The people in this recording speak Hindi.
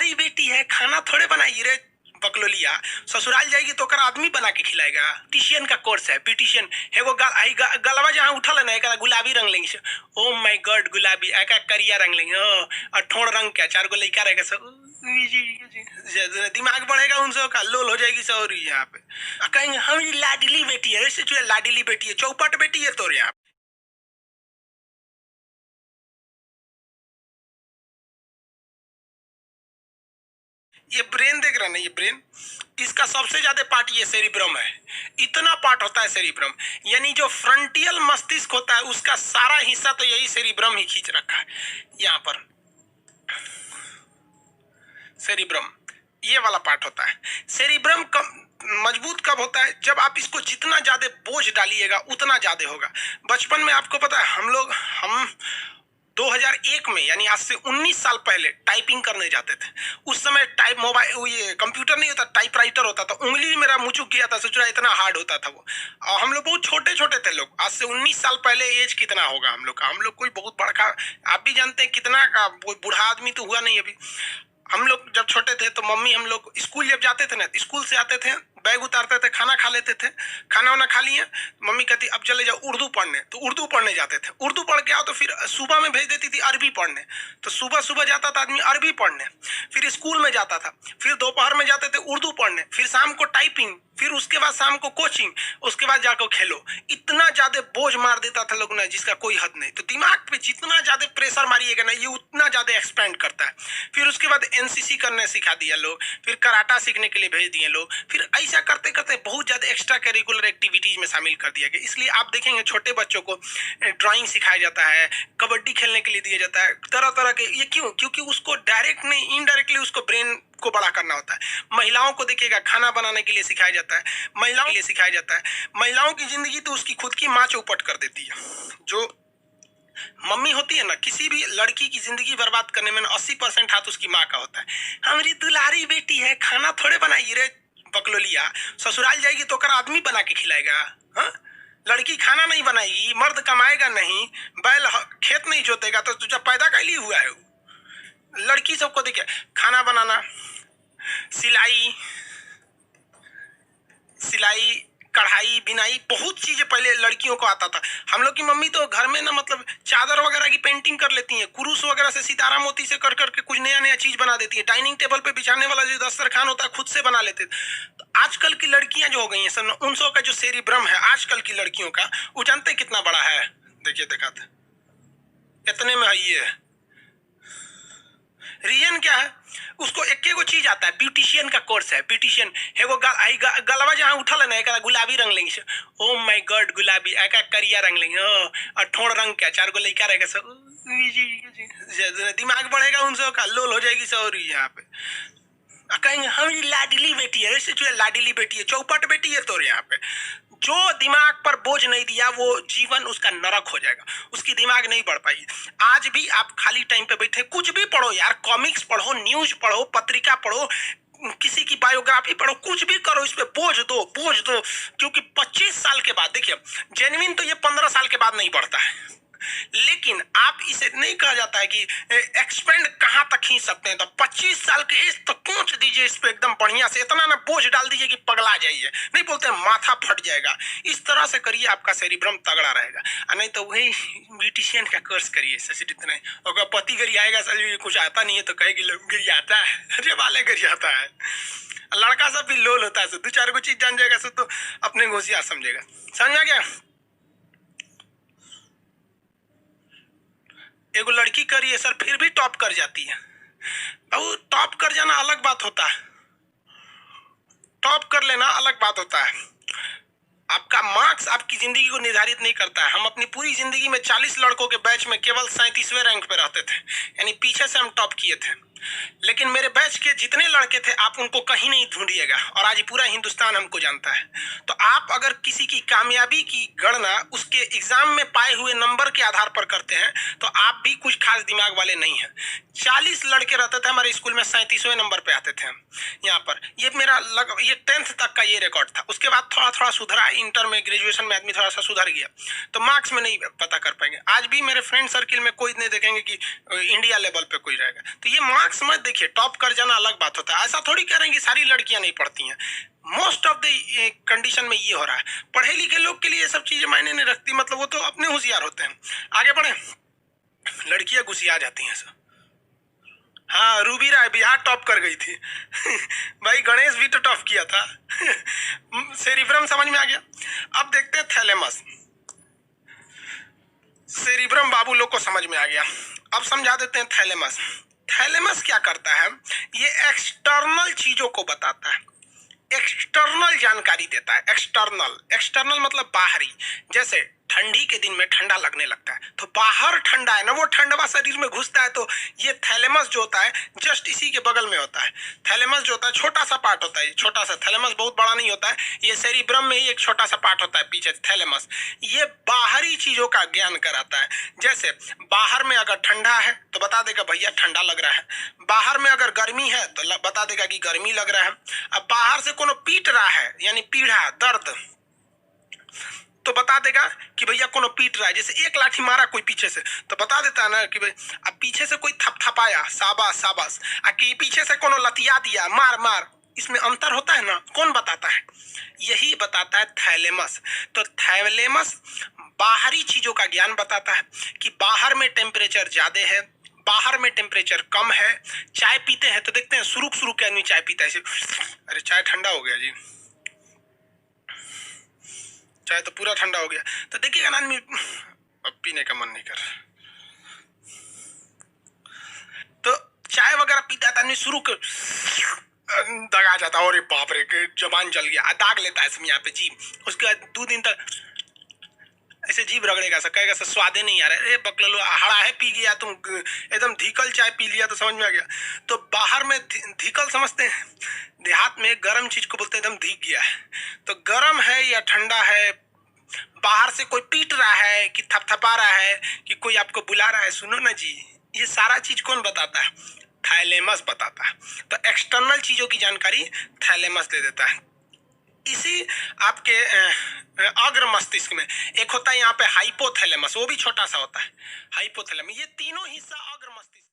दुलारी बेटी है, खाना थोड़े बनाई रे बकलोलिया। ससुराल जाएगी तो ओकर आदमी बना के खिलाएगा। ब्यूटिशियन का कोर्स है, ब्यूटिशियन एगो गलवा जहाँ उठल है ना, एक गुलाबी रंग लेंगे। ओ माय गॉड, गुलाबी एक करिया रंग लेंगे। और ठोड़ रंग क्या 4 गो लड़का रहेगा सब, दिमाग बढ़ेगा उनसे का लोल हो जाएगी सौरी। यहाँ पे कहेंगे हमारी लाडली बेटी है, वैसे जो लाडली बेटी है, चौपट बेटी है तोर यहाँ। ये ब्रेन देख रहे ना, ये ब्रेन, इसका सबसे ज्यादा पार्ट ये सेरिब्रम है। इतना पार्ट होता है सेरिब्रम, यानी जो फ्रंटियल मस्तिष्क होता है उसका सारा हिस्सा तो यही सेरिब्रम ही खींच रखा है। यहाँ पर सेरिब्रम ये वाला पार्ट होता है। सेरिब्रम मजबूत कब होता है? जब आप इसको जितना ज्यादा बोझ डालिएगा उतना ज्यादा होगा। बचपन में आपको पता है हम 2001 में, यानी आज से 19 साल पहले टाइपिंग करने जाते थे। उस समय टाइप मोबाइल, ये कंप्यूटर नहीं होता, टाइपराइटर होता था। उंगली मेरा मुचुक गया था, सोच रहा इतना हार्ड होता था वो। और हम लोग बहुत छोटे छोटे थे लोग। आज से 19 साल पहले एज कितना होगा हम लोग का? हम लोग कोई बहुत बड़ा, आप भी जानते हैं कितना का, बूढ़ा आदमी तो हुआ नहीं अभी। हम लोग जब छोटे थे तो मम्मी, हम लोग स्कूल जब जाते थे ना, स्कूल से आते थे, बैग उतारते थे, खाना खा लेते थे। खाना वाना खा लिए, मम्मी कहती अब चले जाओ उर्दू पढ़ने, तो उर्दू पढ़ने जाते थे। उर्दू पढ़ के आओ तो फिर सुबह में भेज देती थी अरबी पढ़ने, तो सुबह सुबह जाता था आदमी अरबी पढ़ने, फिर स्कूल में जाता था, फिर दोपहर में जाते थे उर्दू पढ़ने, फिर शाम को टाइपिंग, फिर उसके बाद शाम को कोचिंग, उसके बाद जाकर खेलो। इतना ज्यादा बोझ मार देता था लोग ना, जिसका कोई हद नहीं। तो दिमाग पे जितना ज्यादा प्रेशर मारिएगा ना, ये उतना ज्यादा एक्सपेंड करता है। फिर उसके बाद एनसीसी करने सिखा दिया लोग, फिर कराटा सीखने के लिए भेज दिए लोग, फिर ऐसा करते करते बहुत ज्यादा एक्स्ट्रा करिकुलर एक्टिविटीज में शामिल कर दिया गया। इसलिए आप देखेंगे छोटे बच्चों को ड्राइंग सिखाया जाता है, कबड्डी खेलने के लिए दिया जाता है, तरह तरह के। ये क्यों? क्योंकि उसको डायरेक्ट नहीं, इनडायरेक्टली उसको ब्रेन को बड़ा करना होता है। महिलाओं को देखिएगा, खाना बनाने के लिए सिखाया जाता है, महिलाओं के लिए सिखाया जाता है। महिलाओं की जिंदगी तो उसकी खुद की माँ चौपट कर देती है। जो मम्मी होती है ना, किसी भी लड़की की जिंदगी बर्बाद करने में 80% हाथ उसकी माँ का होता है। हमारी दुलारी बेटी है, खाना थोड़े बनाई रे बकलोलिया। ससुराल जाएगी तो ओकर आदमी बना के खिलाएगा। हाँ, लड़की खाना नहीं बनाएगी, मर्द कमाएगा नहीं, बैल खेत नहीं जोतेगा, तो तुझे पैदा कैली हुआ है? लड़की सबको देखिए, खाना बनाना, सिलाई सिलाई कढ़ाई बिनाई, बहुत चीजें पहले लड़कियों को आता था। हम लोग की मम्मी तो घर में ना, मतलब चादर वगैरह की पेंटिंग कर लेती हैं, कुरूस वगैरह से सितारा मोती से कर करके कुछ नया नया चीज बना देती है। डाइनिंग टेबल पे बिछाने वाला जो दस्तरखान होता है खुद से बना लेते। तो आजकल की लड़कियां जो हो गई हैं सब, उनसों का जो सेरिब्रम है आजकल की लड़कियों का, वो जानते कितना बड़ा है? देखिए, दिखाते इतने में है ये। रीजन क्या है? उसको एक एगो चीज आता है, ब्यूटिशियन का कोर्स है, ब्यूटिशियन एगो गलवा जहाँ उठल है ना, एक गुलाबी रंग लेंगे। ओ माय गॉड, गुलाबी एक करिया रंग लेंगे। और ठोड़ रंग क्या 4 गो लड़का रहेगा सब, दिमाग बढ़ेगा उनसे का लोल हो जाएगी सौरी। यहाँ पे कहेंगे हमारी लाडली बेटी है, वैसे जो लाडली बेटी है, चौपट बेटी है तोर यहाँ पे। जो दिमाग पर बोझ नहीं दिया वो जीवन उसका नरक हो जाएगा, उसकी दिमाग नहीं बढ़ पाएगी। आज भी आप खाली टाइम पे बैठे कुछ भी पढ़ो यार, कॉमिक्स पढ़ो, न्यूज पढ़ो, पत्रिका पढ़ो, किसी की बायोग्राफी पढ़ो, कुछ भी करो, इस पे बोझ दो, बोझ दो। क्योंकि 25 साल के बाद, देखिए जेन्युइन तो ये 15 साल के बाद नहीं बढ़ता है, लेकिन आप इसे नहीं कहा जाता है कि एक्सपेंड कहां तक खींच सकते हैं। तो 25 साल के एज तक पहुंच दीजिए इस पे एकदम बढ़िया से, इतना ना बोझ डाल दीजिए कि पगला जाइए। नहीं बोलते हैं माथा फट जाएगा, इस तरह से करिए, आपका सेरिब्रम तगड़ा रहेगा। नहीं तो वही ब्यूटिशियन का कोर्स करिए, ससुर इतना ही। और पति गरियाएगा, सर कुछ आता नहीं है तो कहेगी गरियाता है, अरे वाले गरियाता है। लड़का सब भी लोल होता है, 2-4 को चीज जान जाएगा तो अपने होशियार समझेगा। समझा गया? एगो लड़की करिए सर, फिर भी टॉप कर जाती है। अब टॉप कर जाना अलग बात होता है, टॉप कर लेना अलग बात होता है। आपका मार्क्स आपकी जिंदगी को निर्धारित नहीं करता है। हम अपनी पूरी जिंदगी में 40 लड़कों के बैच में केवल 37वें रैंक पे रहते थे, यानी पीछे से हम टॉप किए थे। लेकिन मेरे बैच के जितने लड़के थे आप उनको कहीं नहीं ढूंढिएगा, और आज पूरा हिंदुस्तान हमको जानता है। तो आप अगर किसी की कामयाबी की गणना उसके एग्जाम में पाए हुए नंबर के आधार पर करते हैं तो आप भी कुछ खास दिमाग वाले नहीं हैं। 40 लड़के रहते थे हमारे स्कूल में, 37वें नंबर पे आते थे हम। यहाँ पर ये मेरा ये 10th तक का ये रिकॉर्ड था। उसके बाद थोड़ा थोड़ा सुधरा, इंटर में, ग्रेजुएशन में आदमी थोड़ा सा सुधर गया, तो मार्क्स में नहीं पता कर पाएंगे। आज भी मेरे फ्रेंड सर्किल में कोई नहीं देखेंगे कि इंडिया लेवल पे कोई रहेगा। तो ये मार्क्स मार्क्स मत देखिए, टॉप कर जाना अलग बात होता है। ऐसा थोड़ी कह रहे हैं कि सारी लड़कियां नहीं पढ़ती हैं, मोस्ट ऑफ द कंडीशन में ये हो रहा है। पढ़े लिखे लोग के लिए ये सब चीजें मायने नहीं रखती, मतलब वो तो अपने होशियार होते हैं। आगे बढ़े, लड़कियां घुसिया जाती हैं सब। हाँ, रूबी राय बिहार टॉप कर गई थी भाई गणेश भी तो टॉप किया था सेरिब्रम समझ में आ गया। अब देखते हैं थैलेमस। सेरिब्रम बाबू लोग को समझ में आ गया, अब समझा देते हैं थैलेमस। थैलेमस क्या करता है, ये एक्सटर्नल चीजों को बताता है, एक्सटर्नल जानकारी देता है। एक्सटर्नल, एक्सटर्नल मतलब बाहरी। जैसे ठंडी के दिन में ठंडा लगने लगता है तो बाहर ठंडा है ना, वो ठंडवा शरीर में घुसता है, तो ये थैलेमस जो होता है जस्ट इसी के बगल में होता है। थैलेमस जो होता है छोटा सा पार्ट होता है, छोटा सा। थैलेमस बहुत बड़ा नहीं होता है, ये सेरिब्रम में ही एक छोटा सा पार्ट होता है पीछे थैलेमस। ये बाहरी चीजों का ज्ञान कराता है। जैसे बाहर में अगर ठंडा है तो बता देगा भैया ठंडा लग रहा है, बाहर में अगर गर्मी है तो बता देगा कि गर्मी लग रहा है। अब बाहर से कोनो पीट रहा है, यानी पीड़ा, दर्द, तो बता देगा कि भैया कोनो पीट रहा है। जैसे एक लाठी मारा कोई पीछे से तो बता देता है ना कि भाई, अब पीछे से कोई थपथपाया, शाबाश शाबाश, कि पीछे से कोनो लतिया दिया, मार मार, इसमें अंतर होता है ना, कौन बताता है, यही बताता है थैलेमस। तो थैलेमस बाहरी चीजों का ज्ञान बताता है कि बाहर में टेम्परेचर ज्यादा है, बाहर में टेम्परेचर कम है। चाय पीते हैं तो देखते हैं शुरू शुरू के आदमी चाय पीता है, अरे चाय ठंडा हो गया जी, चाय तो पूरा ठंडा हो गया, तो देखिएगा ना आदमी अब पीने का मन नहीं कर। तो चाय वगैरह पीता है तो आदमी शुरू कर दगा जाता है, अरे बाप रे जबान जल गया, दाग लेता है यहाँ पे जीभ। उसके बाद 2 दिन तक ऐसे जीभ रगड़ेगा, कहेगा सर स्वादे नहीं आ रहा है, बकलो हड़ा है पी गया तुम, एकदम धीकल चाय पी लिया, तो समझ में आ गया। तो बाहर में धीकल समझते हैं, देहात में गर्म चीज को बोलते हैं एकदम धीक गया है। तो गर्म है या ठंडा है, बाहर से कोई पीट रहा है कि थपथपा रहा है कि कोई आपको बुला रहा है, सुनो ना जी, ये सारा चीज कौन बताता है, थैलेमस बताता है। तो एक्सटर्नल चीजों की जानकारी थैलेमस दे देता है। इसी आपके अग्र मस्तिष्क में एक होता है यहाँ पे हाइपोथैलेमस, वो भी छोटा सा होता है हाइपोथैलेमस। ये तीनों हिस्सा अग्र मस्तिष्क